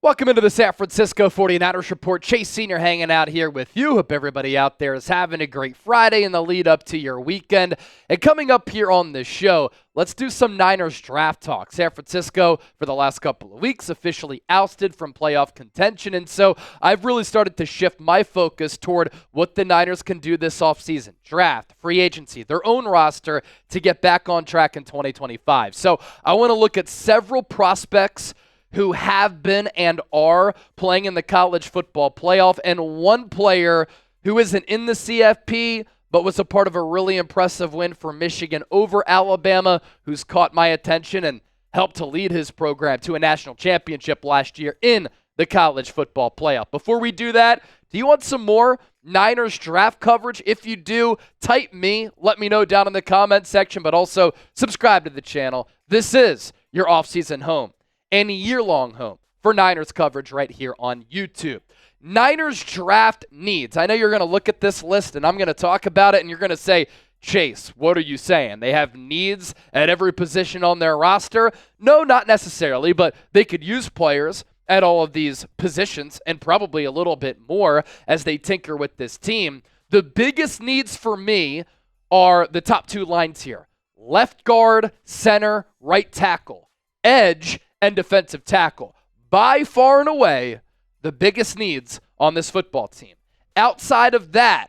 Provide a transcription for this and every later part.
Welcome into the San Francisco 49ers Report. Chase Sr. hanging out here with you. Hope everybody out there is having a great Friday in the lead up to your weekend. And coming up here on the show, let's do some Niners draft talk. San Francisco, for the last couple of weeks, officially ousted from playoff contention. And so I've really started to shift my focus toward what the Niners can do this offseason. Draft, free agency, their own roster to get back on track in 2025. So I want to look at several prospects who have been and are playing in the college football playoff, and one player who isn't in the CFP but was a part of a really impressive win for Michigan over Alabama, who's caught my attention and helped to lead his program to a national championship last year in the college football playoff. Before we do that, do you want some more Niners draft coverage? If you do, type me. Let me know down in the comments section, but also subscribe to the channel. This is your offseason home and year-long home for Niners coverage right here on YouTube. Niners draft needs. I know you're going to look at this list, and I'm going to talk about it, and you're going to say, Chase, what are you saying? They have needs at every position on their roster? No, not necessarily, but they could use players at all of these positions and probably a little bit more as they tinker with this team. The biggest needs for me are the top two lines here. Left guard, center, right tackle, edge, and defensive tackle. By far and away, the biggest needs on this football team. Outside of that,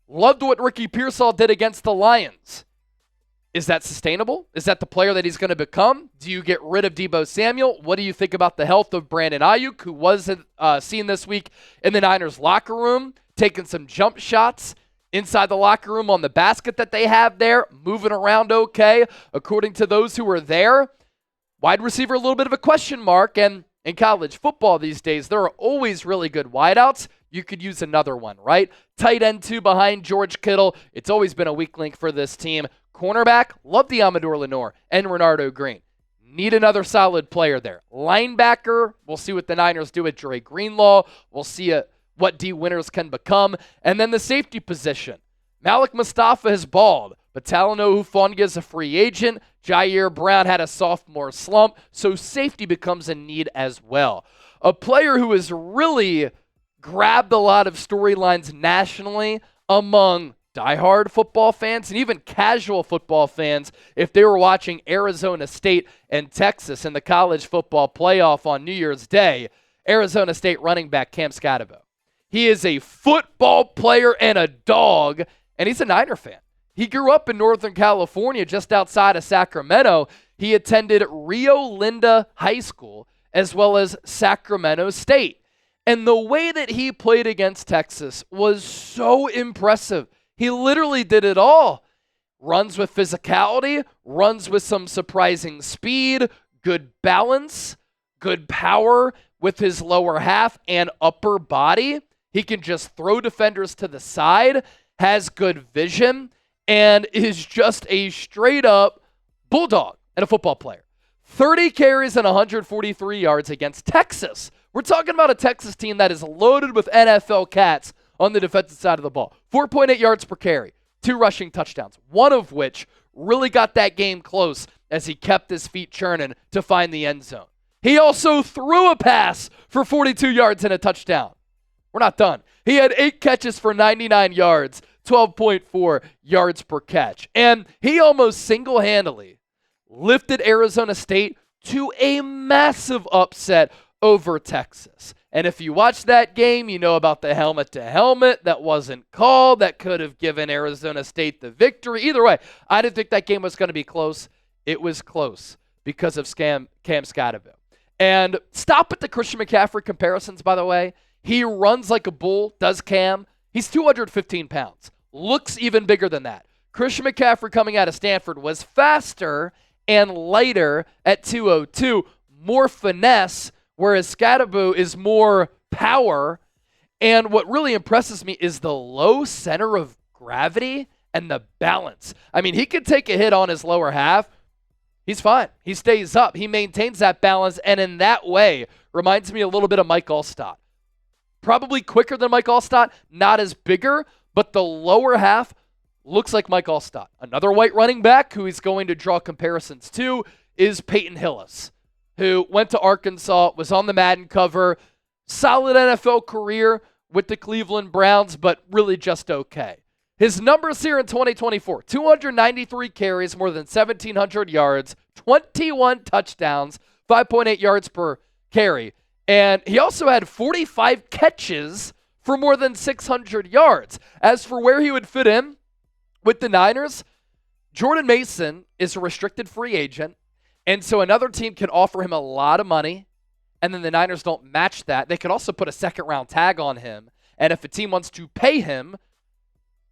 loved what Ricky Pearsall did against the Lions. Is that sustainable? Is that the player that he's going to become? Do you get rid of Deebo Samuel? What do you think about the health of Brandon Ayuk, who wasn't seen this week in the Niners locker room, taking some jump shots inside the locker room on the basket that they have there, moving around okay, according to those who were there? Wide receiver, a little bit of a question mark, and in college football these days, there are always really good wideouts. You could use another one, right? Tight end 2 behind George Kittle. It's always been a weak link for this team. Cornerback, love the Amador Lenore and Renardo Green. Need another solid player there. Linebacker, we'll see what the Niners do with Dre Greenlaw. We'll see what D. Winters can become. And then the safety position. Malik Mustafa has balled, but Talanoa Hufanga is a free agent. Jair Brown had a sophomore slump, so safety becomes a need as well. A player who has really grabbed a lot of storylines nationally among diehard football fans and even casual football fans if they were watching Arizona State and Texas in the college football playoff on New Year's Day, Arizona State running back Cam Skattebo. He is a football player and a dog, and he's a Niner fan. He grew up in Northern California, just outside of Sacramento. He attended Rio Linda High School as well as Sacramento State. And the way that he played against Texas was so impressive. He literally did it all. Runs with physicality, runs with some surprising speed, good balance, good power with his lower half and upper body. He can just throw defenders to the side, has good vision, and is just a straight-up bulldog and a football player. 30 carries and 143 yards against Texas. We're talking about a Texas team that is loaded with NFL cats on the defensive side of the ball. 4.8 yards per carry, 2 rushing touchdowns, one of which really got that game close as he kept his feet churning to find the end zone. He also threw a pass for 42 yards and a touchdown. We're not done. He had 8 catches for 99 yards, 12.4 yards per catch. And he almost single-handedly lifted Arizona State to a massive upset over Texas. And if you watch that game, you know about the helmet-to-helmet that wasn't called, that could have given Arizona State the victory. Either way, I didn't think that game was going to be close. It was close because of Cam Skattebo. And stop at the Christian McCaffrey comparisons, by the way. He runs like a bull, does Cam. He's 215 pounds. Looks even bigger than that. Christian McCaffrey coming out of Stanford was faster and lighter at 202, more finesse, whereas Skattebo is more power. And what really impresses me is the low center of gravity and the balance. I mean, he could take a hit on his lower half. He's fine. He stays up. He maintains that balance, and in that way, reminds me a little bit of Mike Allstott. Probably quicker than Mike Allstott, not as bigger, but the lower half looks like Mike Allstott. Another white running back who he's going to draw comparisons to is Peyton Hillis. who went to Arkansas, was on the Madden cover, solid NFL career with the Cleveland Browns, but really just okay. His numbers here in 2024, 293 carries, more than 1,700 yards, 21 touchdowns, 5.8 yards per carry. And he also had 45 catches for more than 600 yards. As for where he would fit in with the Niners, Jordan Mason is a restricted free agent, and so another team can offer him a lot of money, and then the Niners don't match that. They could also put a second-round tag on him, and if a team wants to pay him,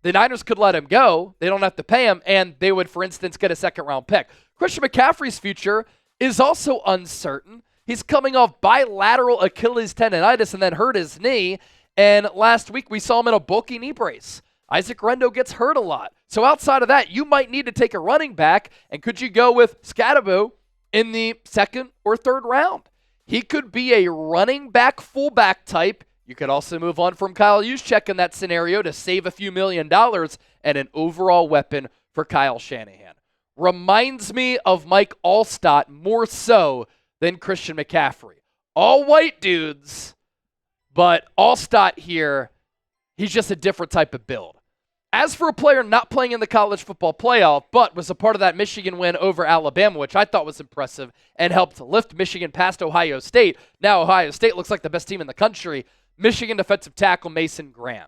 the Niners could let him go. They don't have to pay him, and they would, for instance, get a second-round pick. Christian McCaffrey's future is also uncertain. He's coming off bilateral Achilles tendonitis and then hurt his knee, and last week we saw him in a bulky knee brace. Isaac Rendo gets hurt a lot. So outside of that, you might need to take a running back, and could you go with Skattebo in the second or third round? He could be a running back, fullback type. You could also move on from Kyle Juszczyk in that scenario to save a few $1 million and an overall weapon for Kyle Shanahan. Reminds me of Mike Allstott more so than Christian McCaffrey. All white dudes, but Allstott here, he's just a different type of build. As for a player not playing in the college football playoff, but was a part of that Michigan win over Alabama, which I thought was impressive and helped lift Michigan past Ohio State. Now Ohio State looks like the best team in the country. Michigan defensive tackle Mason Graham,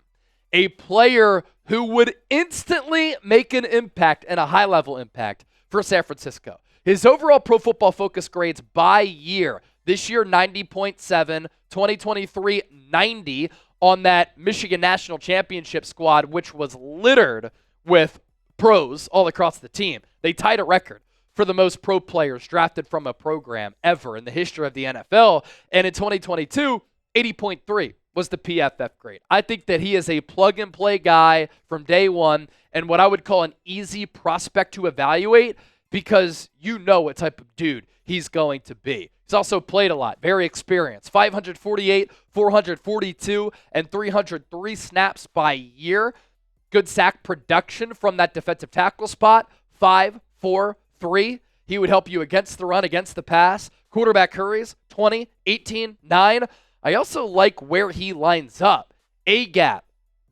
a player who would instantly make an impact and a high-level impact for San Francisco. His overall Pro Football Focus grades by year, this year 90.7, 2023 90, on that Michigan National Championship squad, which was littered with pros all across the team. They tied a record for the most pro players drafted from a program ever in the history of the NFL. And in 2022, 80.3 was the PFF grade. I think that he is a plug-and-play guy from day one and what I would call an easy prospect to evaluate because you know what type of dude he's going to be. He's also played a lot, very experienced. 548, 442, and 303 snaps by year. Good sack production from that defensive tackle spot, 5, 4, 3. He would help you against the run, against the pass. Quarterback hurries, 20, 18, 9. I also like where he lines up. A gap,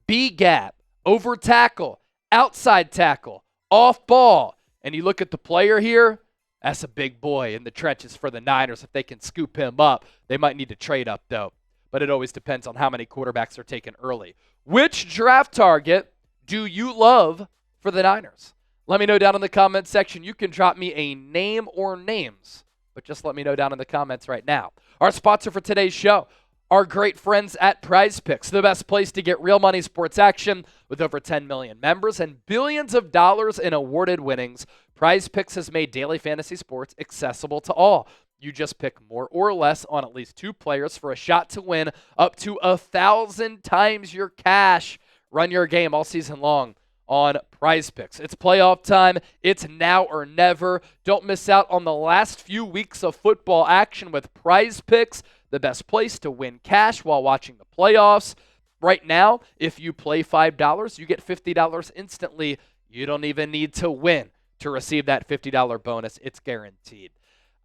B gap, over tackle, outside tackle, off ball. And you look at the player here, that's a big boy in the trenches for the Niners. If they can scoop him up, they might need to trade up, though. But it always depends on how many quarterbacks are taken early. Which draft target do you love for the Niners? Let me know down in the comments section. You can drop me a name or names, but just let me know down in the comments right now. Our sponsor for today's show, our great friends at PrizePicks, the best place to get real money sports action with over 10 million members and billions of dollars in awarded winnings. PrizePicks has made daily fantasy sports accessible to all. You just pick more or less on at least 2 players for a shot to win up to 1,000 times your cash. Run your game all season long on PrizePicks. It's playoff time. It's now or never. Don't miss out on the last few weeks of football action with PrizePicks, the best place to win cash while watching the playoffs. Right now, if you play $5, you get $50 instantly. You don't even need to win to receive that $50 bonus. It's guaranteed.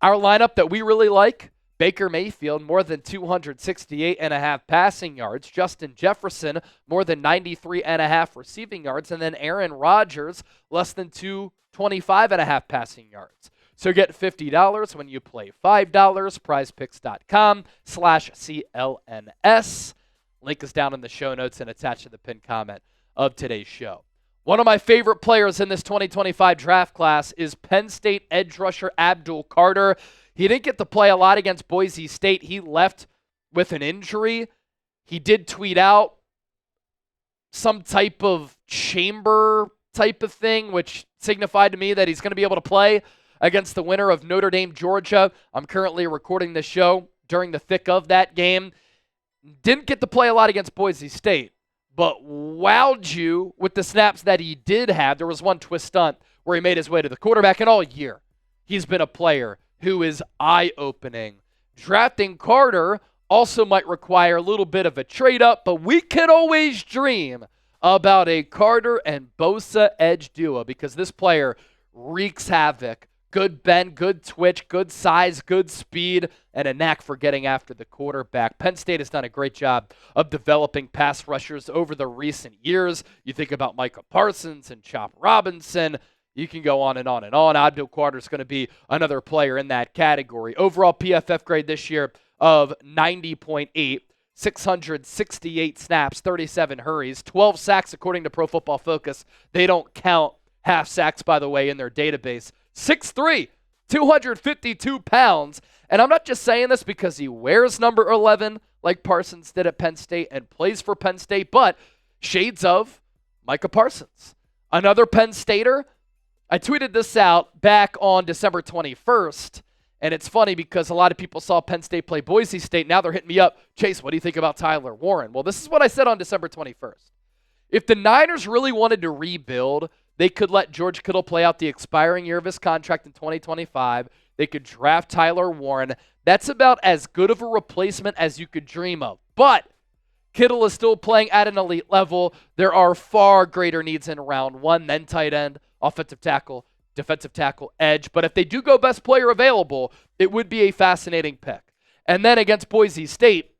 Our lineup that we really like, Baker Mayfield, more than 268.5 passing yards. Justin Jefferson, more than 93.5 receiving yards. And then Aaron Rodgers, less than 225.5 passing yards. So get $50 when you play $5. PrizePicks.com/CLNS. Link is down in the show notes and attached to the pinned comment of today's show. One of my favorite players in this 2025 draft class is Penn State edge rusher Abdul Carter. He didn't get to play a lot against Boise State. He left with an injury. He did tweet out some type of chamber type of thing, which signified to me that he's going to be able to play against the winner of Notre Dame, Georgia. I'm currently recording this show during the thick of that game. Didn't get to play a lot against Boise State, but wowed you with the snaps that he did have. There was one twist stunt where he made his way to the quarterback, and all year he's been a player who is eye-opening. Drafting Carter also might require a little bit of a trade-up, but we can always dream about a Carter and Bosa edge duo because this player wreaks havoc good bend, good twitch, good size, good speed, and a knack for getting after the quarterback. Penn State has done a great job of developing pass rushers over the recent years. You think about Micah Parsons and Chop Robinson. You can go on and on and on. Abdul is going to be another player in that category. Overall PFF grade this year of 90.8, 668 snaps, 37 hurries, 12 sacks according to Pro Football Focus. They don't count half sacks, by the way, in their database. 6'3", 252 pounds. And I'm not just saying this because he wears number 11 like Parsons did at Penn State and plays for Penn State, but shades of Micah Parsons. Another Penn Stater. I tweeted this out back on December 21st, and it's funny because a lot of people saw Penn State play Boise State. Now they're hitting me up. Chase, what do you think about Tyler Warren? Well, this is what I said on December 21st. If the Niners really wanted to rebuild, they could let George Kittle play out the expiring year of his contract in 2025. They could draft Tyler Warren. That's about as good of a replacement as you could dream of. But Kittle is still playing at an elite level. There are far greater needs in round one than tight end, offensive tackle, defensive tackle, edge. But if they do go best player available, it would be a fascinating pick. And then against Boise State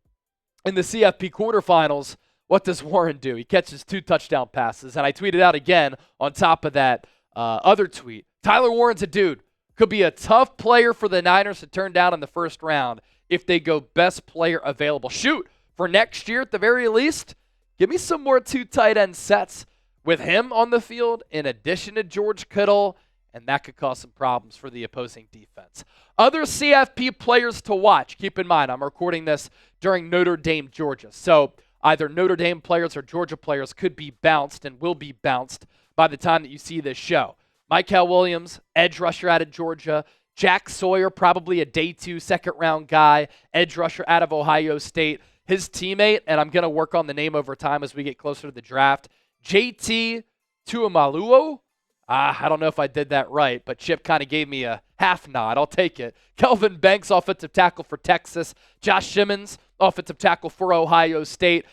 in the CFP quarterfinals, what does Warren do? He catches 2 touchdown passes. And I tweeted out again on top of that other tweet. Tyler Warren's a dude. Could be a tough player for the Niners to turn down in the first round if they go best player available. Shoot, for next year at the very least, give me some more 2 tight end sets with him on the field in addition to George Kittle, and that could cause some problems for the opposing defense. Other CFP players to watch. Keep in mind, I'm recording this during Notre Dame, Georgia. So either Notre Dame players or Georgia players could be bounced and will be bounced by the time that you see this show. Mykel Williams, edge rusher out of Georgia. Jack Sawyer, probably a day 2 second-round guy, edge rusher out of Ohio State. His teammate, and I'm going to work on the name over time as we get closer to the draft, JT Tuimoloau. I don't know if I did that right, but Chip kind of gave me a half nod. I'll take it. Kelvin Banks, offensive tackle for Texas. Josh Simmons, offensive tackle for Ohio State.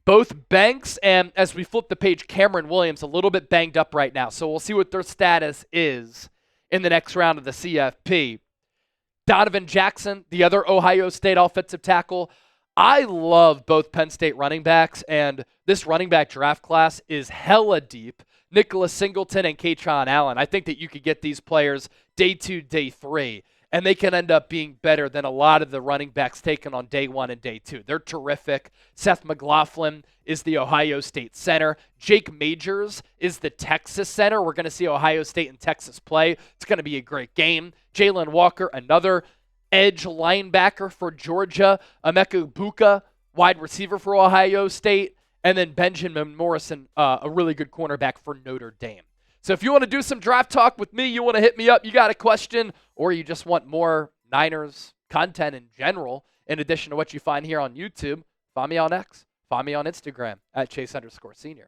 Both Banks and, as we flip the page, Cameron Williams, a little bit banged up right now. So we'll see what their status is in the next round of the CFP. Donovan Jackson, the other Ohio State offensive tackle. I love both Penn State running backs, and this running back draft class is hella deep. Nicholas Singleton and Kaytron Allen. I think that you could get these players day 2, day 3, and they can end up being better than a lot of the running backs taken on day 1 and day 2. They're terrific. Seth McLaughlin is the Ohio State center. Jake Majors is the Texas center. We're going to see Ohio State and Texas play. It's going to be a great game. Jalon Walker, another edge linebacker for Georgia. Emeka Ebuka, wide receiver for Ohio State. And then Benjamin Morrison, a really good cornerback for Notre Dame. So if you want to do some draft talk with me, you want to hit me up, you got a question, or you just want more Niners content in general, in addition to what you find here on YouTube, find me on X, find me on Instagram at Chase_Senior.